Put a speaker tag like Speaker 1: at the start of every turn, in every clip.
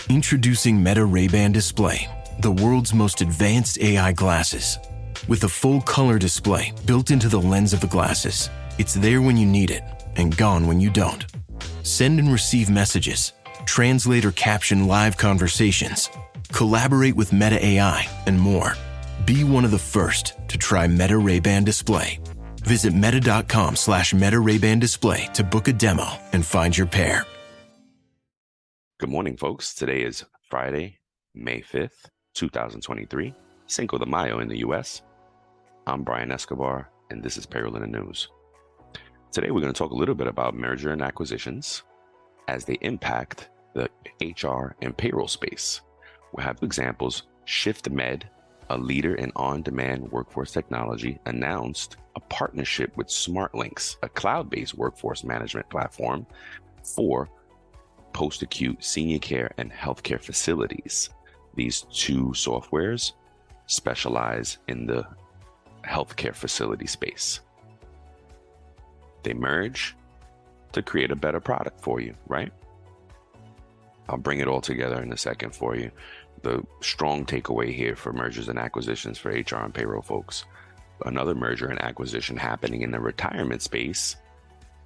Speaker 1: Introducing Meta Ray-Ban Display, the world's most advanced AI glasses. With a full color display built into the lens of the glasses, it's there when you need it and gone when you don't. Send and receive messages, translate or caption live conversations, collaborate with Meta AI, and more. Be one of the first to try Meta Ray-Ban Display. Visit meta.com/Meta Ray-Ban Display to book a demo and find your pair.
Speaker 2: Good morning, folks. Today is Friday, May 5th, 2023, Cinco de Mayo in the U.S. I'm Brian Escobar, and this is Payroll in the News. Today, we're going to talk a little bit about merger and acquisitions as they impact the HR and payroll space. We'll have examples. ShiftMed, a leader in on-demand workforce technology, announced a partnership with SmartLinks, a cloud-based workforce management platform for post-acute senior care and healthcare facilities. These two softwares specialize in the healthcare facility space. They merge to create a better product for you, right? I'll bring it all together in a second for you. The strong takeaway here for mergers and acquisitions for HR and payroll folks. Another merger and acquisition happening in the retirement space.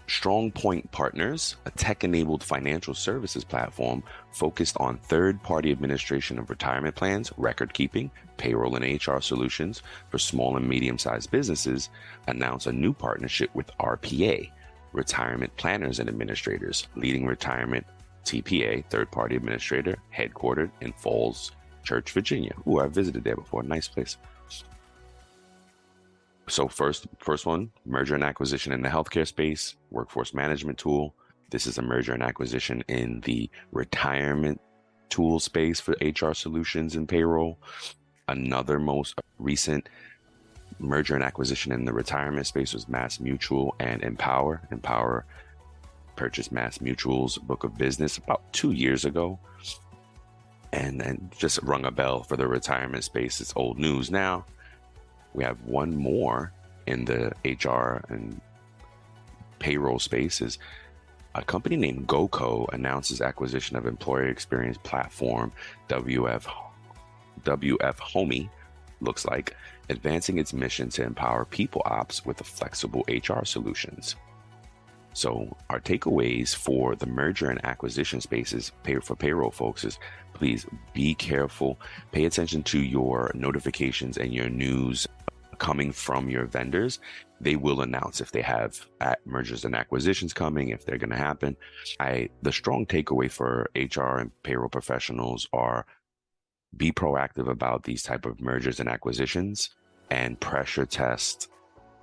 Speaker 2: Strong Point Partners, a tech-enabled financial services platform focused on third-party administration of retirement plans, record-keeping, payroll, and HR solutions for small and medium-sized businesses, announced a new partnership with RPA, Retirement Planners and Administrators, leading retirement TPA, third-party administrator, headquartered in Falls Church, Virginia. Ooh, I visited there before. Nice place. So first one, merger and acquisition in the healthcare space, workforce management tool. This is a merger and acquisition in the retirement tool space for HR solutions and payroll. Another most recent merger and acquisition in the retirement space was Mass Mutual and Empower. Empower purchased Mass Mutual's book of business about 2 years ago, and just rung a bell for the retirement space. It's old news now. We have one more in the HR and payroll spaces. A company named GoCo announces acquisition of employer experience platform WF Homey, looks like, advancing its mission to empower people ops with flexible HR solutions. So our takeaways for the merger and acquisition spaces for payroll folks is, please be careful, pay attention to your notifications and your news coming from your vendors. They will announce if they have mergers and acquisitions coming, if they're going to happen. The strong takeaway for HR and payroll professionals are be proactive about these type of mergers and acquisitions and pressure test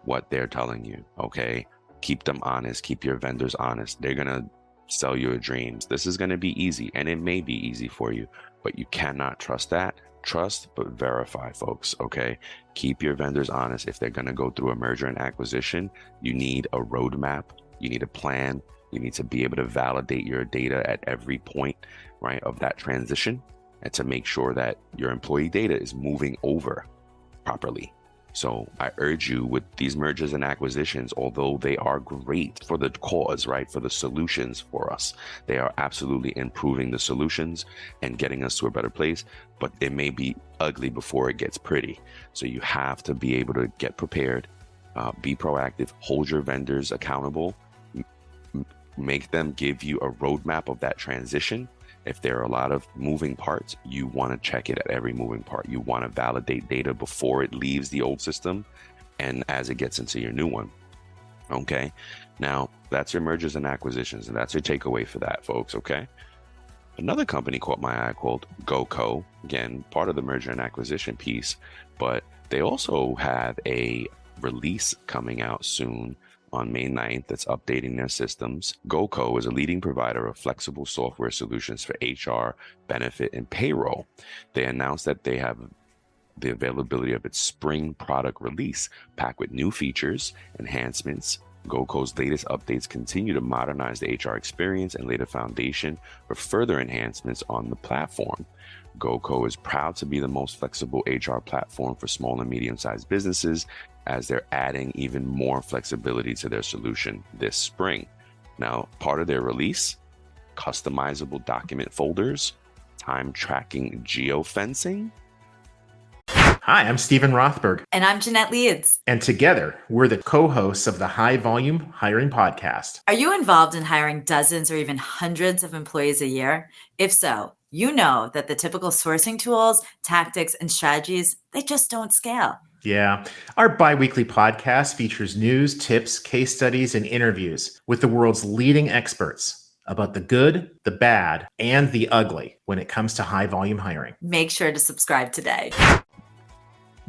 Speaker 2: what they're telling you, okay? Keep them honest, keep your vendors honest. They're going to sell your dreams. This is going to be easy, and it may be easy for you, but you cannot trust that. Trust, but verify, folks, okay? Keep your vendors honest. If they're going to go through a merger and acquisition, you need a roadmap. You need a plan. You need to be able to validate your data at every point, right, of that transition, and to make sure that your employee data is moving over properly. So I urge you with these mergers and acquisitions, although they are great for the cause, right, for the solutions for us, they are absolutely improving the solutions and getting us to a better place, but it may be ugly before it gets pretty. So you have to be able to get prepared, be proactive, hold your vendors accountable, make them give you a roadmap of that transition. If there are a lot of moving parts, you want to check it at every moving part. You want to validate data before it leaves the old system and as it gets into your new one. Okay, now that's your mergers and acquisitions, and that's your takeaway for that, folks. Okay, another company caught my eye called GoCo, again, part of the merger and acquisition piece, but they also have a release coming out soon on May 9th that's updating their systems. GoCo is a leading provider of flexible software solutions for HR, benefit, and payroll. They announced that they have the availability of its spring product release, packed with new features, enhancements. GoCo's latest updates continue to modernize the HR experience and lay the foundation for further enhancements on the platform. GoCo is proud to be the most flexible HR platform for small and medium-sized businesses, as they're adding even more flexibility to their solution this spring. Now, part of their release, customizable document folders time tracking geofencing.
Speaker 3: Hi, I'm Stephen Rothberg.
Speaker 4: And I'm Jeanette Leeds.
Speaker 3: And together, we're the co-hosts of the High Volume Hiring Podcast.
Speaker 4: Are you involved in hiring dozens or even hundreds of employees a year? If so, you know that the typical sourcing tools, tactics, and strategies, they just don't scale.
Speaker 3: Yeah, our bi-weekly podcast features news, tips, case studies, and interviews with the world's leading experts about the good, the bad, and the ugly when it comes to high-volume hiring.
Speaker 4: Make sure to subscribe today.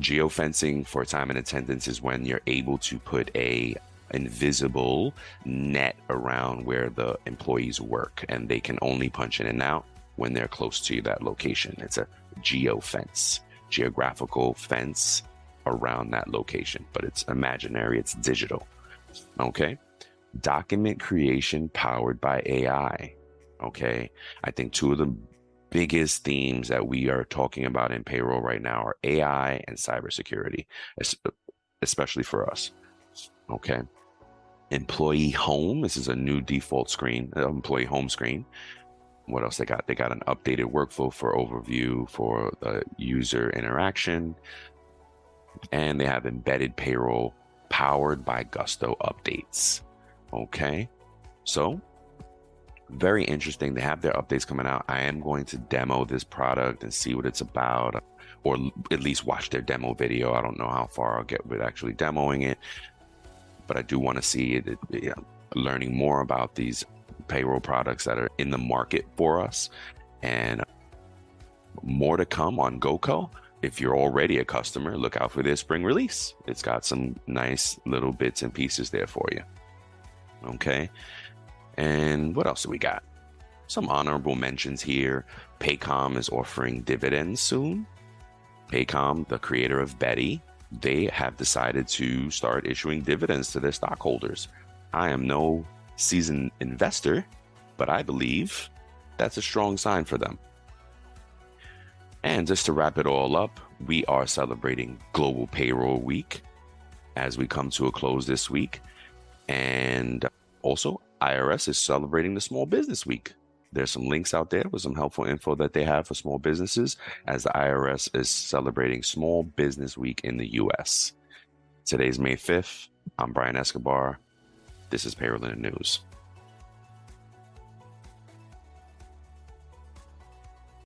Speaker 2: Geofencing for time and attendance is when you're able to put a invisible net around where the employees work, and they can only punch in and out when they're close to that location. It's a geofence, geographical fence around that location, but it's imaginary, it's digital. Okay. Document creation powered by AI. Okay. I think two of the biggest themes that we are talking about in payroll right now are AI and cybersecurity, especially for us. Okay. Employee home. This is a new default screen, employee home screen. What else they got? They got an updated workflow for overview for the user interaction. And they have embedded payroll powered by Gusto updates. Okay. So very interesting. They have their updates coming out. I am going to demo this product and see what it's about, or at least watch their demo video. I don't know how far I'll get with actually demoing it, but I do want to see it, learning more about these payroll products that are in the market for us, and more to come on GoCo. If you're already a customer, look out for their spring release. It's got some nice little bits and pieces there for you. Okay. And what else do we got? Some honorable mentions here. Paycom is offering dividends soon. Paycom, the creator of Betty, they have decided to start issuing dividends to their stockholders. I am no seasoned investor, but I believe that's a strong sign for them. And just to wrap it all up, we are celebrating Global Payroll Week as we come to a close this week. And also, IRS is celebrating the Small Business Week. There's some links out there with some helpful info that they have for small businesses as the IRS is celebrating Small Business Week in the US. Today's May 5th. I'm Brian Escobar. This is Payroll in the News.